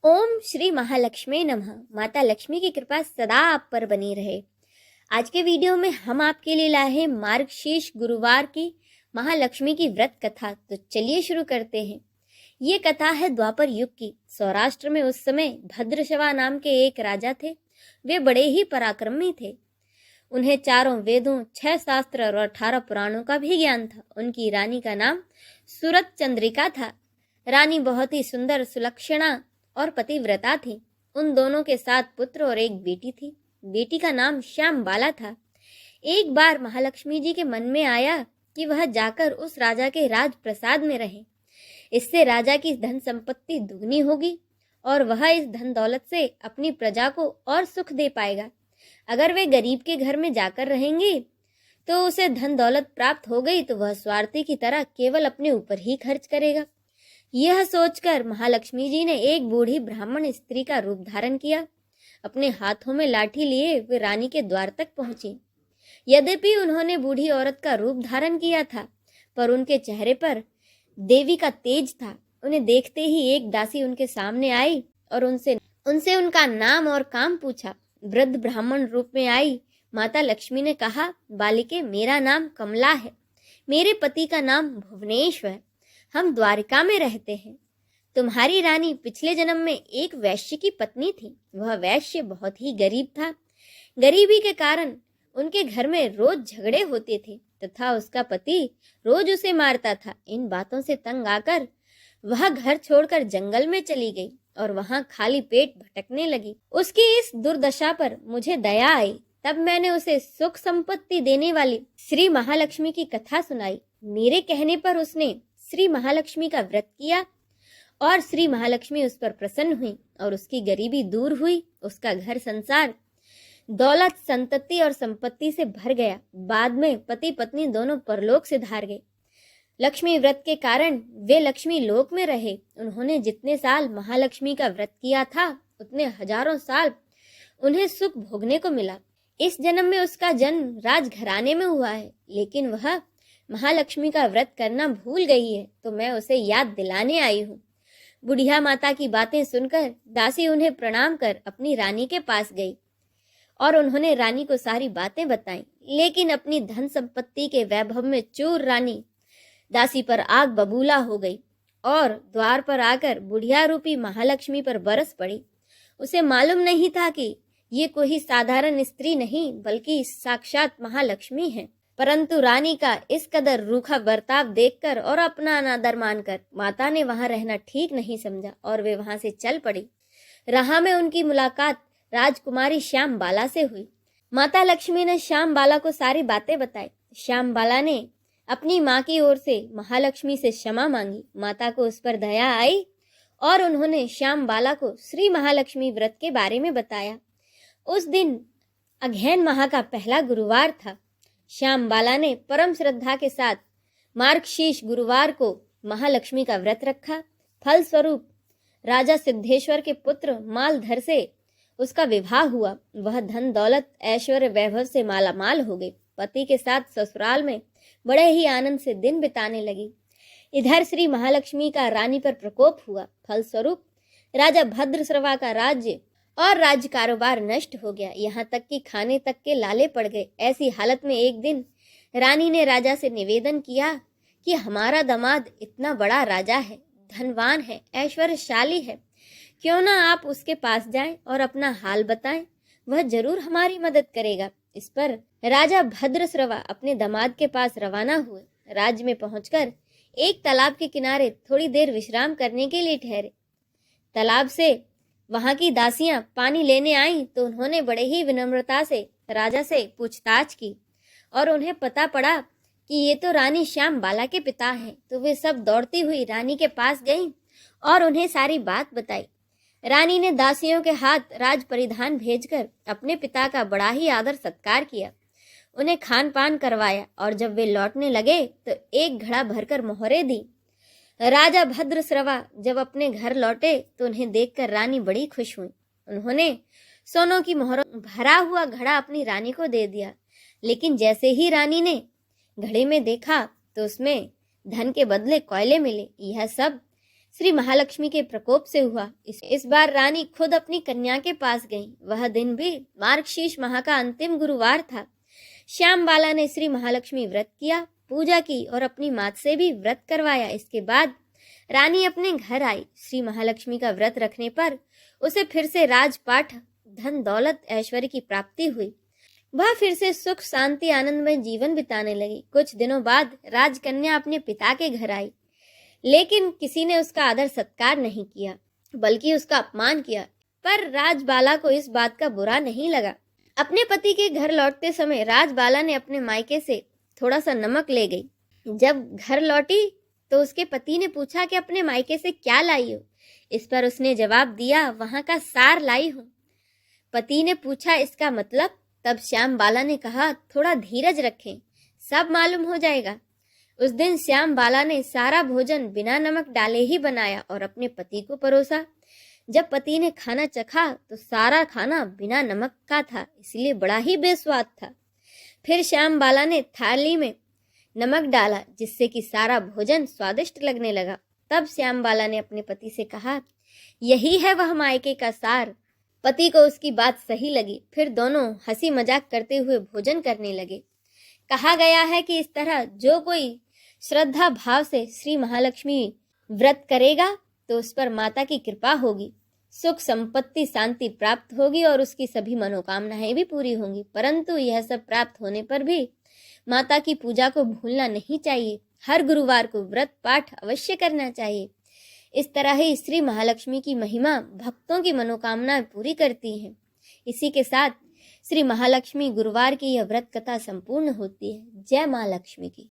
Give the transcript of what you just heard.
ओम श्री महालक्ष्मी नमः। माता लक्ष्मी की कृपा सदा आप पर बनी रहे। आज के वीडियो में हम आपके लिए लाए हैं मार्गशीर्ष गुरुवार की महालक्ष्मी की व्रत कथा। तो चलिए शुरू करते हैं। ये कथा है द्वापर युग की। सौराष्ट्र में उस समय भद्रशवा नाम के एक राजा थे। वे बड़े ही पराक्रमी थे। उन्हें चारों वेदों, 6 शास्त्र और 18 पुराणों का भी ज्ञान था। उनकी रानी का नाम सुरत चंद्रिका था। रानी बहुत ही सुंदर, सुलक्षणा और पतिव्रता थी। उन दोनों के 7 पुत्र और एक बेटी थी। बेटी का नाम श्याम बाला था। एक बार महालक्ष्मी जी के मन में आया कि वह जाकर उस राजा के राज प्रसाद में रहे। इससे राजा की धन संपत्ति दुगनी होगी और वह इस धन दौलत से अपनी प्रजा को और सुख दे पाएगा। अगर वे गरीब के घर में जाकर रहेंगे तो उसे धन दौलत प्राप्त हो गई तो वह स्वार्थी की तरह केवल अपने ऊपर ही खर्च करेगा। यह सोचकर महालक्ष्मी जी ने एक बूढ़ी ब्राह्मण स्त्री का रूप धारण किया। अपने हाथों में लाठी लिए वे रानी के द्वार तक पहुंची। यद्यपि उन्होंने बूढ़ी औरत का रूप धारण किया था, पर उनके चेहरे पर देवी का तेज था। उन्हें देखते ही एक दासी उनके सामने आई और उनसे उनका नाम और काम पूछा। वृद्ध ब्राह्मण रूप में आई माता लक्ष्मी ने कहा, बालिके, मेरा नाम कमला है। मेरे पति का नाम भुवनेश्वर है। हम द्वारिका में रहते हैं। तुम्हारी रानी पिछले जन्म में एक वैश्य की पत्नी थी। वह वैश्य बहुत ही गरीब था। गरीबी के कारण उनके घर में रोज झगड़े होते थे तथा उसका पति रोज उसे मारता था। इन बातों से तंग आकर वह घर छोड़कर जंगल में चली गई और वहां खाली पेट भटकने लगी। उसकी इस दुर्दशा पर मुझे दया आई। तब मैंने उसे सुख संपत्ति देने वाली श्री महालक्ष्मी की कथा सुनाई। मेरे कहने पर उसने श्री महालक्ष्मी का व्रत किया और श्री महालक्ष्मी उस पर प्रसन्न हुई और उसकी गरीबी दूर हुई। उसका घर संसार दौलत, संतति और संपत्ति से भर गया। बाद में पति पत्नी दोनों परलोक से धार गए। लक्ष्मी व्रत के कारण वे लक्ष्मी लोक में रहे। उन्होंने जितने साल महालक्ष्मी का व्रत किया था उतने हजारों साल उन्हें सुख भोगने को मिला। इस जन्म में उसका जन्म राजघराने में हुआ है, लेकिन वह महालक्ष्मी का व्रत करना भूल गई है, तो मैं उसे याद दिलाने आई हूँ। बुढ़िया माता की बातें सुनकर दासी उन्हें प्रणाम कर अपनी रानी के पास गई और उन्होंने रानी को सारी बातें बताई। लेकिन अपनी धन संपत्ति के वैभव में चूर रानी दासी पर आग बबूला हो गई और द्वार पर आकर बुढ़िया रूपी महालक्ष्मी पर बरस पड़ी। उसे मालूम नहीं था कि ये कोई साधारण स्त्री नहीं बल्कि साक्षात महालक्ष्मी है। परंतु रानी का इस कदर रूखा बर्ताव देखकर और अपना अनादर मानकर माता ने वहां रहना ठीक नहीं समझा और वे वहां से चल पड़ी। राह में उनकी मुलाकात राजकुमारी श्याम बाला से हुई। माता लक्ष्मी ने श्याम बाला को सारी बातें बताई। श्याम बाला ने अपनी माँ की ओर से महालक्ष्मी से क्षमा मांगी। माता को उस पर दया आई और उन्होंने श्याम बाला को श्री महालक्ष्मी व्रत के बारे में बताया। उस दिन अगहन माह का पहला गुरुवार था। श्याम बाला ने परम श्रद्धा के साथ मार्गशीर्ष गुरुवार को महालक्ष्मी का व्रत रखा। फलस्वरूप राजा सिद्धेश्वर के पुत्र मालधर से उसका विवाह हुआ। वह धन दौलत, ऐश्वर्य, वैभव से मालामाल हो गई। पति के साथ ससुराल में बड़े ही आनंद से दिन बिताने लगी। इधर श्री महालक्ष्मी का रानी पर प्रकोप हुआ। फलस्वरूप राजा भद्रश्रवा का राज्य और राज्य कारोबार नष्ट हो गया। यहाँ तक कि खाने तक के लाले पड़ गए। ऐसी हालत में एक दिन रानी ने राजा से निवेदन किया कि हमारा दामाद इतना बड़ा राजा है, धनवान है, ऐश्वर्यशाली है, क्यों ना आप उसके पास जाएं और अपना हाल बताएं, वह जरूर हमारी मदद करेगा। इस पर राजा भद्रश्रवा अपने दामाद के पास रवाना हुए। राज्य में पहुंचकर एक तालाब के किनारे थोड़ी देर विश्राम करने के लिए ठहरे। तालाब से वहां की दासियां पानी लेने आईं तो उन्होंने बड़े ही विनम्रता से राजा से पूछताछ की और उन्हें पता पड़ा कि ये तो रानी श्याम बाला के पिता हैं। तो वे सब दौड़ती हुई रानी के पास गईं और उन्हें सारी बात बताई। रानी ने दासियों के हाथ राज परिधान भेजकर अपने पिता का बड़ा ही आदर सत्कार किया। उन्हें खान पान करवाया और जब वे लौटने लगे तो एक घड़ा भरकर मोहरें दी। राजा भद्रश्रवा जब अपने घर लौटे तो उन्हें देखकर रानी बड़ी खुश हुई। उन्होंने सोनों की मोहरों भरा हुआ घड़ा अपनी रानी को दे दिया। लेकिन जैसे ही रानी ने घड़े में देखा तो उसमें धन के बदले कोयले मिले। यह सब श्री महालक्ष्मी के प्रकोप से हुआ। इस बार रानी खुद अपनी कन्या के पास गई। वह दिन भी मार्गशीर्ष माह का अंतिम गुरुवार था। श्याम बाला ने श्री महालक्ष्मी व्रत किया, पूजा की और अपनी मात से भी व्रत करवाया। इसके बाद रानी अपने घर आई। श्री महालक्ष्मी का व्रत रखने पर उसे फिर से राजपाट, धन दौलत, ऐश्वर्य की प्राप्ति हुई। वह फिर से सुख, शांति, आनंदमय जीवन बिताने लगी। कुछ दिनों बाद राजकन्या अपने पिता के घर आई, लेकिन किसी ने उसका आदर सत्कार नहीं किया, बल्कि उसका अपमान किया। पर राजबाला को इस बात का बुरा नहीं लगा। अपने पति के घर लौटते समय राजबाला ने अपने मायके से थोड़ा सा नमक ले गई। जब घर लौटी तो उसके पति ने पूछा कि अपने मायके से क्या लाई हो। इस पर उसने जवाब दिया, वहां का सार लाई हूँ। पति ने पूछा, इसका मतलब? तब श्याम बाला ने कहा, थोड़ा धीरज रखें, सब मालूम हो जाएगा। उस दिन श्याम बाला ने सारा भोजन बिना नमक डाले ही बनाया और अपने पति को परोसा। जब पति ने खाना चखा तो सारा खाना बिना नमक का था, इसलिए बड़ा ही बेस्वाद था। फिर श्याम बाला ने थाली में नमक डाला, जिससे कि सारा भोजन स्वादिष्ट लगने लगा। तब श्याम बाला ने अपने पति से कहा, यही है वह मायके का सार। पति को उसकी बात सही लगी। फिर दोनों हंसी मजाक करते हुए भोजन करने लगे। कहा गया है कि इस तरह जो कोई श्रद्धा भाव से श्री महालक्ष्मी व्रत करेगा तो उस पर माता की कृपा होगी, सुख, संपत्ति, शांति प्राप्त होगी और उसकी सभी मनोकामनाएं भी पूरी होंगी। परंतु यह सब प्राप्त होने पर भी माता की पूजा को भूलना नहीं चाहिए। हर गुरुवार को व्रत पाठ अवश्य करना चाहिए। इस तरह ही श्री महालक्ष्मी की महिमा भक्तों की मनोकामनाएं पूरी करती है। इसी के साथ श्री महालक्ष्मी गुरुवार की यह व्रत कथा संपूर्ण होती है। जय मां लक्ष्मी की।